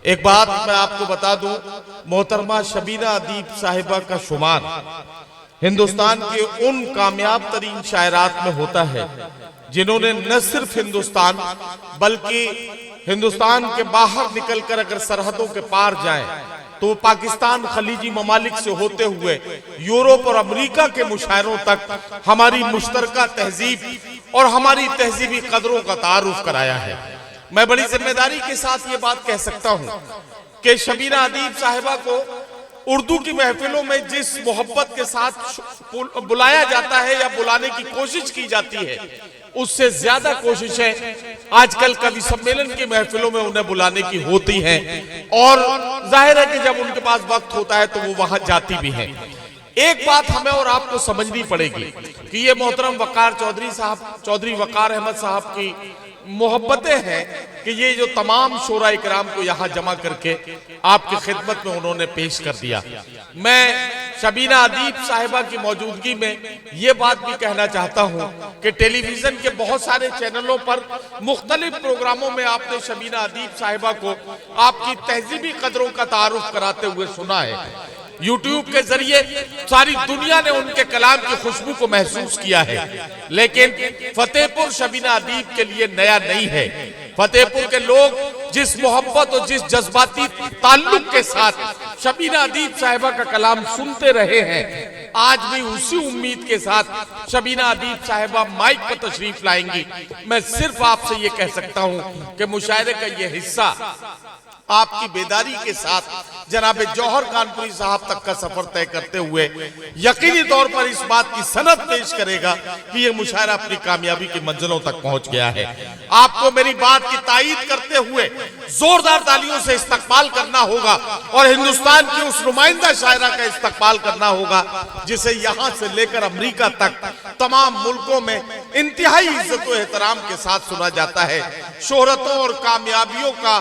ایک بات میں آپ کو بتا دوں، محترمہ شبینہ ادیب صاحبہ کا شمار ہندوستان کے ان کامیاب ترین شاعرات میں ہوتا ہے جنہوں نے نہ صرف ہندوستان بلکہ ہندوستان کے باہر نکل کر اگر سرحدوں کے پار جائیں تو وہ پاکستان خلیجی ممالک سے ہوتے ہوئے یورپ اور امریکہ کے مشاعروں تک ہماری مشترکہ تہذیب اور ہماری تہذیبی قدروں کا تعارف کرایا ہے۔ میں بڑی ذمہ داری کے ساتھ یہ بات کہہ سکتا ہوں کہ شبینہ ادیب صاحبہ کو اردو کی محفلوں میں جس محبت کے ساتھ بلایا جاتا ہے یا بلانے کی کوشش کی جاتی ہے، اس سے زیادہ کوششیں آج کل کبھی سمیلن کی محفلوں میں انہیں بلانے کی ہوتی ہیں، اور ظاہر ہے کہ جب ان کے پاس وقت ہوتا ہے تو وہ وہاں جاتی بھی ہیں۔ ایک بات ہمیں اور آپ کو سمجھنی پڑے گی کہ یہ محترم وقار چودھری وقار احمد صاحب کی محبتیں ہیں کہ یہ جو تمام شورا اکرام کو یہاں جمع کر کے آپ کی خدمت میں انہوں نے پیش کر دیا۔ میں شبینہ ادیب صاحبہ کی موجودگی میں یہ بات بھی کہنا چاہتا ہوں کہ ٹیلی ویژن کے بہت سارے چینلوں پر مختلف پروگراموں میں آپ نے شبینہ ادیب صاحبہ کو آپ کی تہذیبی قدروں کا تعارف کراتے ہوئے سنا ہے۔ یوٹیوب کے ذریعے ساری دنیا نے ان کے کلام کی خوشبو کو محسوس کیا ہے، لیکن فتح پور شبینہ ادیب کے لیے نیا نہیں ہے۔ فتح پور کے لوگ جس محبت اور جس جذباتی تعلق کے ساتھ شبینہ ادیب صاحبہ کا کلام سنتے رہے ہیں، آج بھی اسی امید کے ساتھ شبینہ ادیب صاحبہ مائک پر تشریف لائیں گی۔ میں صرف آپ سے یہ کہہ سکتا ہوں کہ مشاعرے کا یہ حصہ آپ کی بیداری کے ساتھ جناب جوہر کانپوری صاحب تک کا سفر طے کرتے ہوئے یقینی طور پر اس بات کی سند پیش کرے گا کہ یہ مشاعرہ اپنی کامیابی کی منزلوں تک پہنچ گیا ہے۔ آپ کو میری بات کی تائید کرتے ہوئے زوردار تالیوں سے استقبال کرنا ہوگا اور ہندوستان کی اس نمائندہ شاعرہ کا استقبال کرنا ہوگا جسے یہاں سے لے کر امریکہ تک تمام ملکوں میں انتہائی عزت و احترام کے ساتھ سنا جاتا ہے۔ شہرتوں اور کامیابیوں کا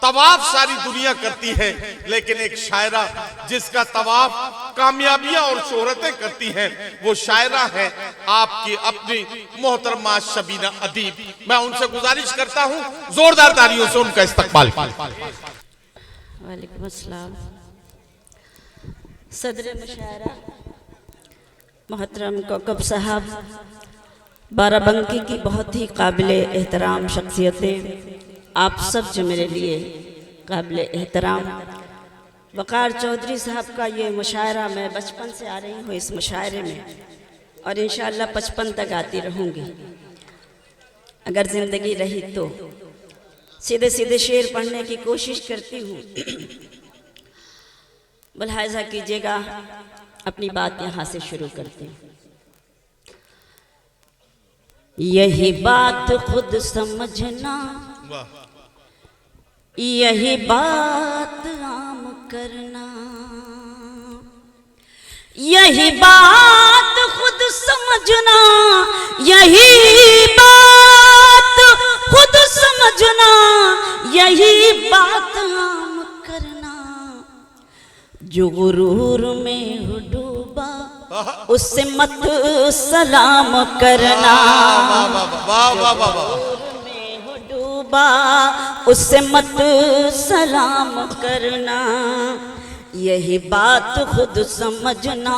طواف ساری دنیا کرتی ہے، لیکن ایک شاعرہ جس کا طواف کامیابیاں اور شہرتیں کرتی ہیں وہ شاعرہ ہے آپ کی اپنی محترمہ شبینہ ادیب۔ میں ان سے گزارش کرتا ہوں زوردار تالیوں سے ان کا استقبال۔ وعلیکم السلام۔ صدر مشاعرہ محترم کوکب صاحب، بارہ بنکی کی بہت ہی قابل احترام شخصیتیں، آپ سب جو میرے لیے قابل احترام، وقار چودھری صاحب کا یہ مشاعرہ، میں بچپن سے آ رہی ہوں اس مشاعرے میں اور انشاءاللہ 55 تک آتی رہوں گی اگر زندگی رہی تو۔ سیدھے سیدھے شعر پڑھنے کی کوشش کرتی ہوں، ملاحظہ کیجیے گا، اپنی بات یہاں سے شروع کرتے ہیں۔ یہی بات خود سمجھنا، یہی بات عام کرنا، یہی بات خود سمجھنا، یہی بات خود سمجھنا، یہی بات عام کرنا، جو غرور میں ہو ڈوبا اس سے مت سلام کرنا، اس سے مت سلام کرنا، یہی بات خود سمجھنا،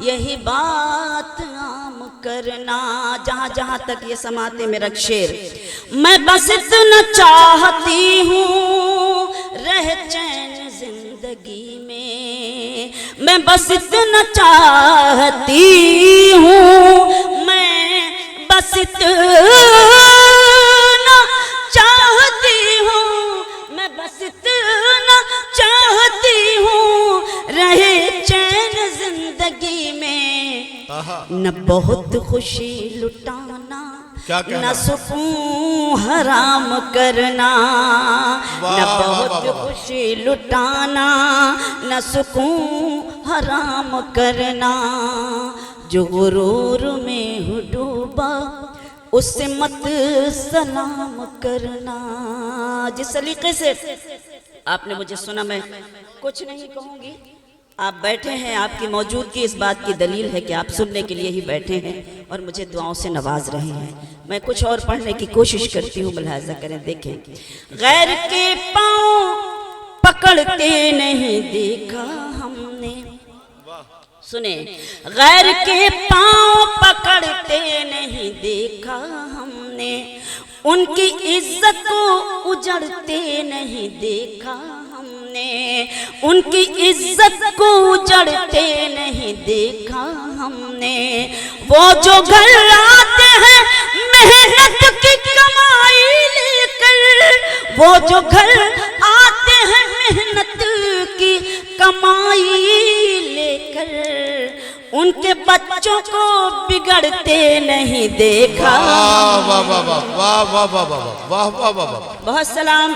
یہی بات عام کرنا۔ جہاں جہاں تک یہ سماعتیں میں رکھ شعر، میں بس اتنا چاہتی ہوں رہ چین زندگی میں، میں بس اتنا چاہتی ہوں، میں بس اتنا چاہتی ہوں، میں بس اتنا چاہتی ہوں رہے چین زندگی میں، نہ بہت خوشی لٹانا، نہ سکون حرام کرنا، نہ بہت خوشی لٹانا، نہ سکون حرام کرنا، جو غرور میں ہو ڈوبا اس سے مت سلام کرنا۔ جس سلیقے سے آپ نے مجھے سنا، میں کچھ نہیں کہوں گی، آپ بیٹھے ہیں، آپ کی موجودگی اس بات کی دلیل ہے کہ آپ سننے کے لیے ہی بیٹھے ہیں اور مجھے دعاؤں سے نواز رہے ہیں۔ میں کچھ اور پڑھنے کی کوشش کرتی ہوں، ملاحظہ کریں، دیکھیں۔ غیر کے پاؤں پکڑتے نہیں دیکھا ہم نے، سنیں، غیر کے پاؤں پکڑتے نہیں دیکھا ہم نے، ان کی عزت کو اجڑتے نہیں دیکھا ہم نے، ان کی عزت کو اجڑتے نہیں دیکھا ہم نے، وہ جو گھر آتے ہیں محنت کی کمائی لے کر، وہ جو گھر آتے ہیں محنت کی کمائی لے کر، ان کے بچوں کو بگڑتے نہیں دیکھا۔ بہت سلام،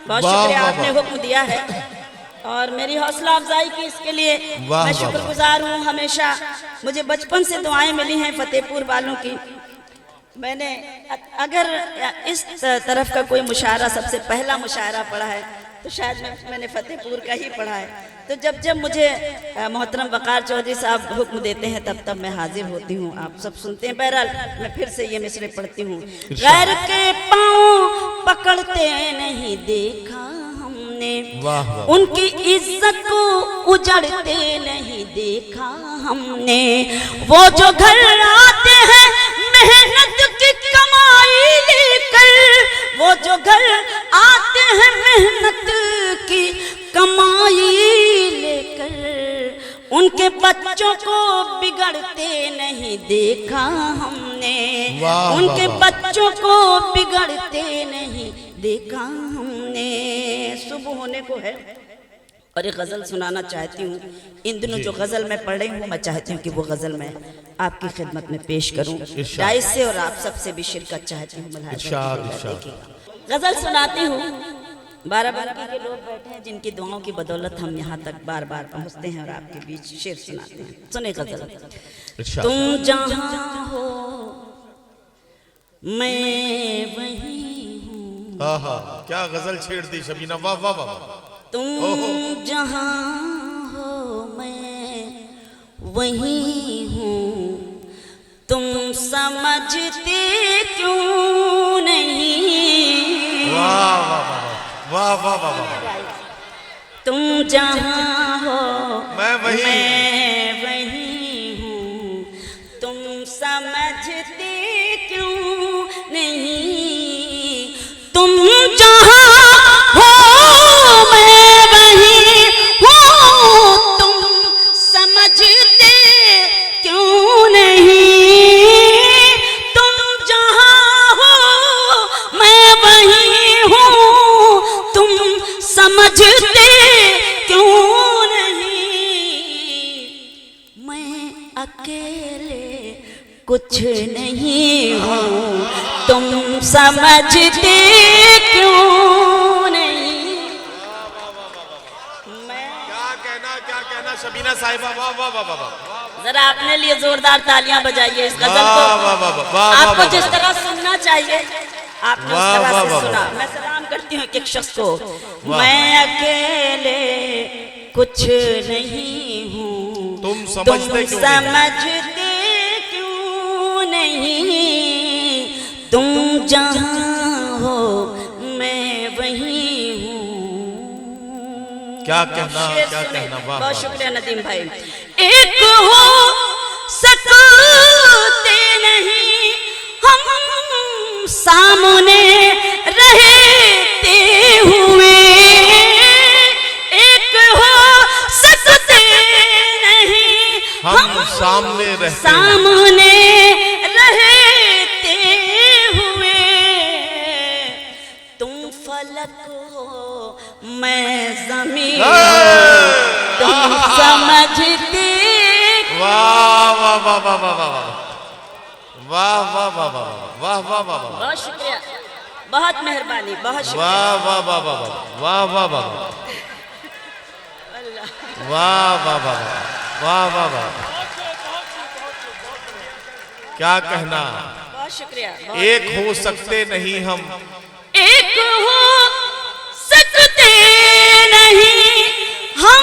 بہت شکریہ، آپ نے حکم دیا ہے اور میری حوصلہ افزائی کی، اس کے لیے میں شکر گزار ہوں۔ ہمیشہ مجھے بچپن سے دعائیں ملی ہیں فتح پور والوں کی۔ میں نے اگر اس طرف کا کوئی مشاعرہ سب سے پہلا مشاعرہ پڑھا ہے تو شاید میں نے فتح پور کا ہی پڑھا ہے، تو جب مجھے محترم وقار چودھری صاحب حکم دیتے ہیں تب میں حاضر ہوتی ہوں، آپ سب سنتے ہیں۔ بہرحال میں پھر سے یہ مصرعے پڑھتی ہوں۔ غیر کے پاؤں پکڑتے نہیں دیکھا ہم نے، ان کی عزت کو اجڑتے نہیں دیکھا ہم نے، وہ جو گھر آتے ہیں محنت کی کمائی لے کر، وہ جو گھر آتے ہیں محنت کی کمائی لے کر، ان کے بچوں کو بگڑتے نہیں دیکھا ہم نے، ان کے بچوں کو بگڑتے نہیں دیکھا ہم نے۔ صبح ہونے کو ہے اور ایک غزل سنانا چاہتی ہوں۔ ان دنوں جو غزل میں پڑھ رہی ہوں میں چاہتی ہوں کہ وہ غزل میں آپ کی خدمت میں پیش کروں، جائز سے، اور آپ سب سے بھی شرکت چاہتی ہوں۔ غزل سناتی ہوں۔ بارہ بنکی کے لوگ بیٹھے ہیں جن کی دعاؤں کی بدولت ہم یہاں تک بار بار پہنچتے ہیں اور آپ کے بیچ شعر سناتے ہیں۔ سنیں غزل۔ تم جہاں ہو میں وہیں ہوں۔ کیا غزل چھیڑ دی شبینہ، واہ واہ واہ۔ تم جہاں ہو میں وہیں ہوں، تم سمجھتے کیوں نہیں؟ واہ واہ واہ واہ واہ۔ تم جہاں ہو میں وہیں ہوں، تم سمجھتے کیوں نہیں؟ تم جہاں ہو میں وہیں ہوں، تم سمجھتے کیوں نہیں؟ تم جہاں ہو میں وہیں ہوں، تم سمجھتے کیوں نہیں؟ میں اکیلے کچھ نہیں ہوں، تم سمجھتے کیوں نہیں؟ کیا کہنا شبینہ صاحبہ، واہ واہ واہ واہ۔ ذرا اپنے لیے زوردار تالیاں بجائیے اس غزل کو، آپ کو جس طرح سننا چاہیے آپ نے اس طرح سے سنا۔ میں سلام کرتی ہوں ایک شخص کو۔ میں اکیلے کچھ نہیں ہوں، تم سمجھتے کیوں نہیں؟ تم جہاں ہو میں وہیں ہوں۔ کیا کہنا، کیا کہنا، واہ۔ بہت شکریہ ندیم بھائی۔ ایک ہو سکتے نہیں ہم سامنے رہتے ہوئے، ایک ہو سکتے نہیں ہم سامنے رہتے ہوئے، تم فلک ہو میں زمین، تم سمجھتے۔ واہ واہ واہ واہ واہ واہ واہ واہ واہ واہ واہ واہ۔ بہت شکریہ، بہت مہربانی، بہت شکریہ۔ واہ واہ واہ واہ واہ واہ واہ واہ واہ واہ واہ واہ۔ کیا کہنا، بہت شکریہ۔ ایک ہو سکتے نہیں ہم، ایک ہو سکتے نہیں ہم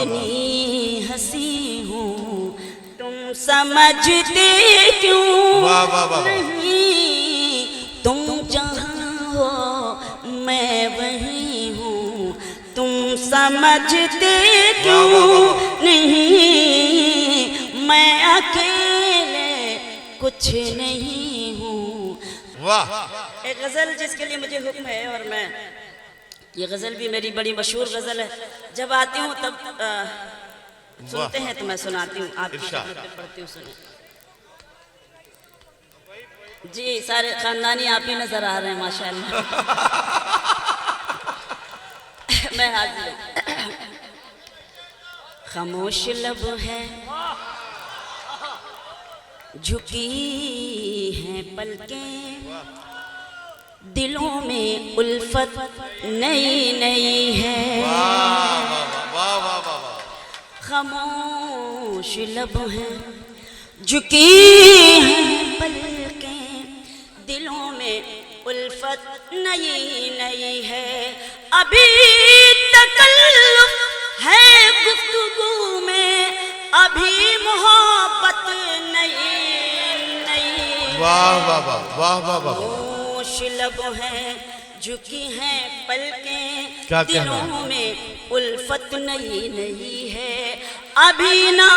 اتنی ہنسی ہوں تم سمجھتے کیوں واہ واہ واہ نہیں، تم جہاں ہو میں وہیں ہوں، تم سمجھتے کیوں نہیں، میں اکیلے کچھ نہیں ہوں۔ واہ ایک غزل جس کے لیے مجھے حکم ہے، اور میں یہ غزل بھی میری بڑی مشہور غزل ہے، جب آتی ہوں تب سنتے ہیں تو میں سناتی ہوں، آپ کی خدمت میں پڑھتی ہوں، سنیں۔ جی سارے خاندانی آپ ہی نظر آ رہے ہیں ماشاءاللہ۔ میں حاضر ہوں۔ خاموش لب ہے جھکی ہیں پلکیں، دلوں میں الفت نئی نئی ہے، خاموش لب ہیں جھکی ہیں پلکیں، دلوں میں الفت نئی نئی ہے، ابھی تکلف ہے گفتگو میں، ابھی محبت نئی نئی، واہ واہ واہ واہ واہ واہ، خاموش لب ہیں جھکی ہیں پلکیں، کیا کہنا؟ دلوں میں الفت نئی نئی ہے، ابھی نہ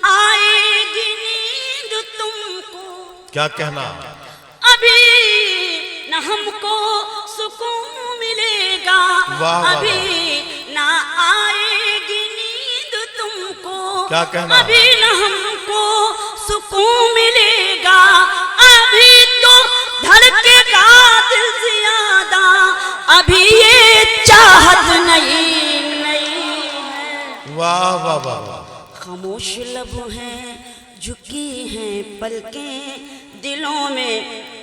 آئے گی نیند تم کو، کیا کہنا؟ ابھی نہ ہم کو سکون ملے گا، واہ واہ، ابھی نہ آئے گی نیند تم کو، کیا کہنا؟ ابھی نہ ہم کو سکون ملے گا، ابھی تو دھڑکے گا دل زیادہ، ابھی یہ چاہت نہیں نہیں ہے۔ واہ واہ واہ واہ، خاموش لب ہیں جھکی ہیں پلکیں، دلوں میں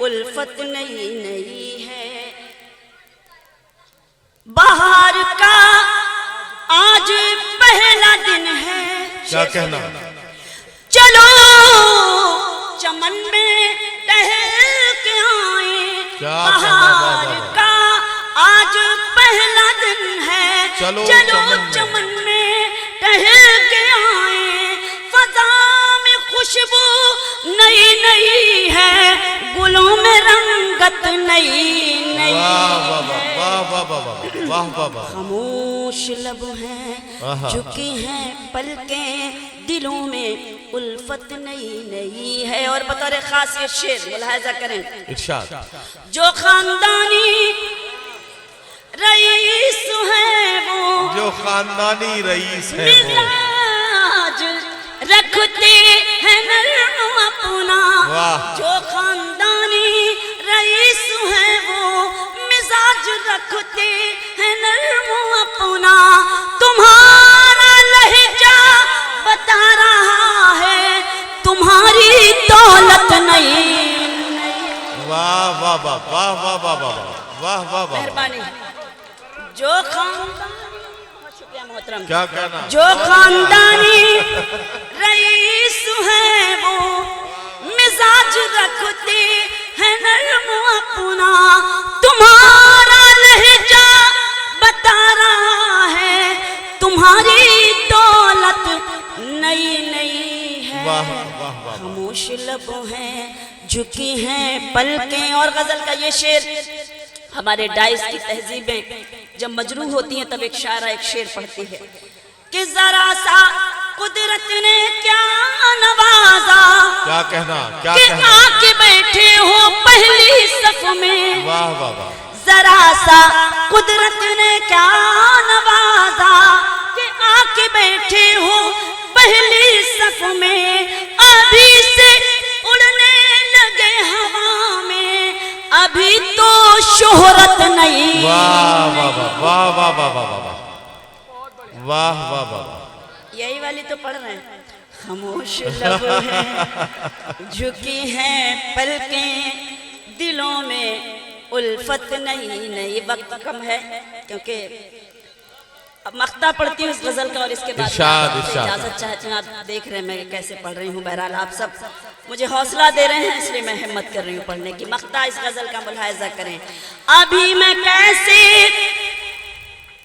الفت نئی نئی ہے، بہار کا آج پہلا دن ہے، کیا کہنا؟ چلو چمن میں ٹہل کے آئیں، کیا بہار کہنا؟ کا آج پہلا دن ہے، چلو چمن میں ٹہل کے آئیں، فضا میں خوشبو نئی نئی ہے، گلوں میں رنگت نئی نئی واہ واہ ہے، واہ واہ واہ واہ واہ واہ واہ، خاموش لب ہیں آہا، جھکی ہیں پلکیں، دلوں میں الفت نئی نئی ہے۔ اور بطور خاص یہ شعر ملاحظہ کریں، ارشاد، جو خاندانی رئیس ہے وہ، جو خاندانی رئیس ہے وہ، مزاج رکھتے ہیں نرم اپنا، واہ، جو خاندانی رئیس ہے وہ، مزاج رکھتے ہیں نرم اپنا، تمہارا لہجہ بتا رہا ہے تمہاری دولت نہیں نہیں۔ واہ واہ واہ واہ واہ واہ واہ واہ واہ واہ، مہربانی، جو خاندانی، بہت شکریہ محترم، کیا کہنا؟ جو خاندانی رئیس ہے وہ، مزاج رکھتے ہیں نرم اپنا، تمہارا لہجہ بتا رہا ہے تمہاری دولت نئی نئی ہے، واہ واہ واہ، خاموش لب ہیں جھکی ہیں پلکیں۔ اور غزل کا یہ شعر ہمارے ڈائس کی تہذیبیں جب مجروح ہوتی ہیں تب ایک شاعرہ ایک شعر پڑھتی ہے کہ ذرا سا قدرت نے کیا نوازا، کیا کہنا؟ کیا کہ کہنا؟ آ کے بیٹھے ہو پہلی صف میں، واہ واہ واہ، ذرا سا قدرت نے کیا نوازا، کہ آ کے بیٹھے ہو پہلی صف میں، ابھی سے اڑنے لگے ہوا میں، ابھی تو شہرت نہیں۔ واہ واہ واہ واہ واہ واہ واہ واہ واہ واہ واہ، یہی والی تو پڑھ رہے ہیں، خاموش لب ہیں جھکی ہیں پلکیں، دلوں میں الفت نہیں نئی۔ وقت کم ہے کیونکہ اب مقطع پڑھتی ہوں اس غزل کا، اور اس کے بعد ارشاد، آپ سے ارشاد۔ اجازت چاہتی ہوں۔ آپ دیکھ رہے ہیں میں کیسے پڑھ رہی ہوں، بہرحال آپ سب مجھے حوصلہ دے رہے ہیں اس لیے میں ہمت کر رہی ہوں پڑھنے کی۔ مقطع اس غزل کا ملاحظہ کریں، ابھی میں کیسے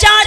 4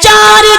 4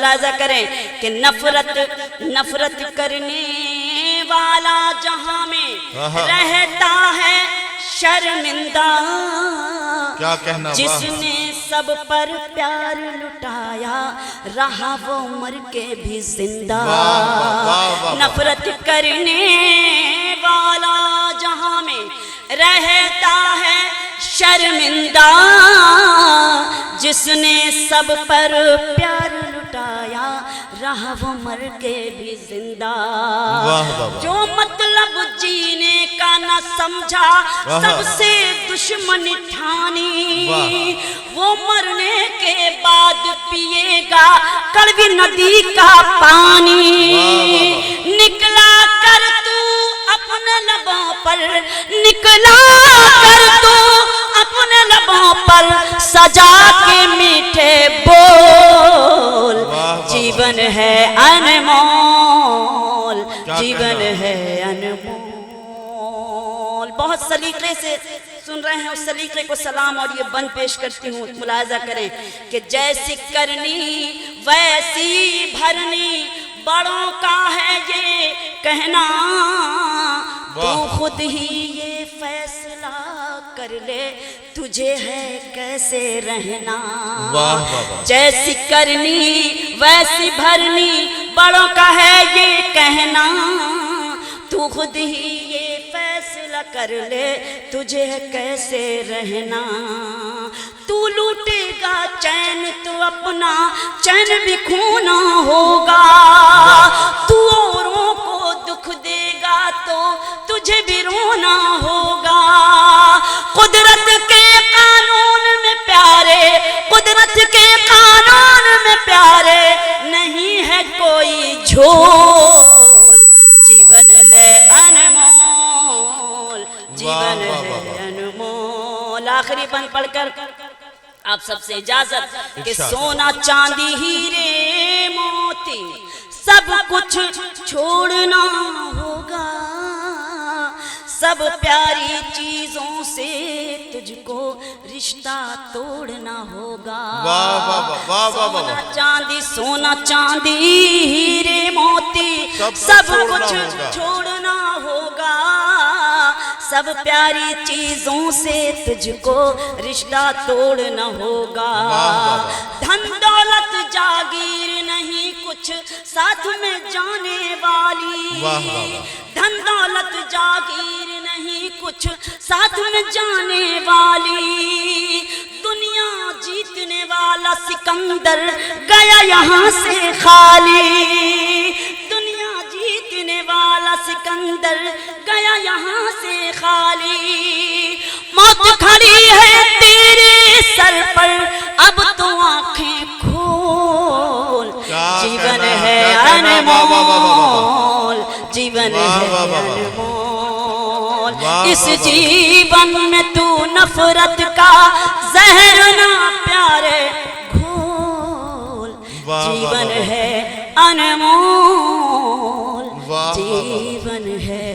ملاحظہ کریں کہ نفرت کرنے والا جہاں میں رہتا ہے شرمندہ، کیا کہنا، جس نے سب پر پیار لٹایا رہا وہ مر کے بھی زندہ۔ نفرت کرنے والا جہاں میں رہتا ہے شرمندہ، جس نے سب پر پیار لٹایا رہا وہ مر کے بھی زندہ۔ جو مطلب جینے کا نہ سمجھا سب سے دشمن ٹھانی، وہ مرنے کے بعد پیے گا کڑوی ندی کا پانی۔ نکلا کر تو اپنے لبوں پر، نکلا کر تو اپنے لبوں پر سجا کے میٹھے بول، جیون ہے انمول، جیون ہے انمول۔ بہت سلیقے سے سن رہے ہیں، اس سلیقے کو سلام اور یہ بند پیش کرتی ہوں۔ ملاحظہ کریں کہ جیسی کرنی ویسی بھرنی، بڑوں کا ہے یہ کہنا، تو خود ہی یہ فیصلہ کر لے تجھے ہے کیسے رہنا۔ جیسی کرنی ویسی بھرنی، بڑوں کا ہے یہ کہنا، تو خود ہی یہ فیصلہ کر لے تجھے ہے کیسے رہنا۔ تو لوٹے گا چین تو اپنا چین بھی کھونا ہوگا، تو اوروں کو دکھ دے گا تو تجھے بھی رونا ہوگا۔ قدرت کے قانون میں پیارے، قدرت کے قانون میں پیارے، نہیں ہے کوئی جھول، جیون ہے انمول، جیون ہے انمول۔ آخری بند پڑھ کر آپ سب سے اجازت کہ سونا چاندی ہیرے موتی سب کچھ چھوڑنا ہوگا، سب پیاری چیزوں سے تجھ کو رشتہ توڑنا ہوگا۔ سونا چاندی، سونا چاندی ہیرے موتی سب کچھ چھوڑنا ہوگا، سب پیاری چیزوں سے تجھ کو رشتہ توڑنا ہوگا۔ دھن دولت جاگیر نہیں کچھ ساتھ میں جانے والی، دھن دولت جاگیر نہیں کچھ ساتھ میں جانے والی، دنیا جیتنے والا سکندر گیا یہاں سے خالی، دنیا جیتنے والا سکندر گیا یہاں سے خالی۔ موت کھڑی ہے تیرے سر پر اب تو آنکھیں کھول، جیون ہے انمول، جیون ہے انمول۔ اس جیون میں تو نفرت کا زہر نہ پیارے گھول، جیون ہے انمول، جیون ہے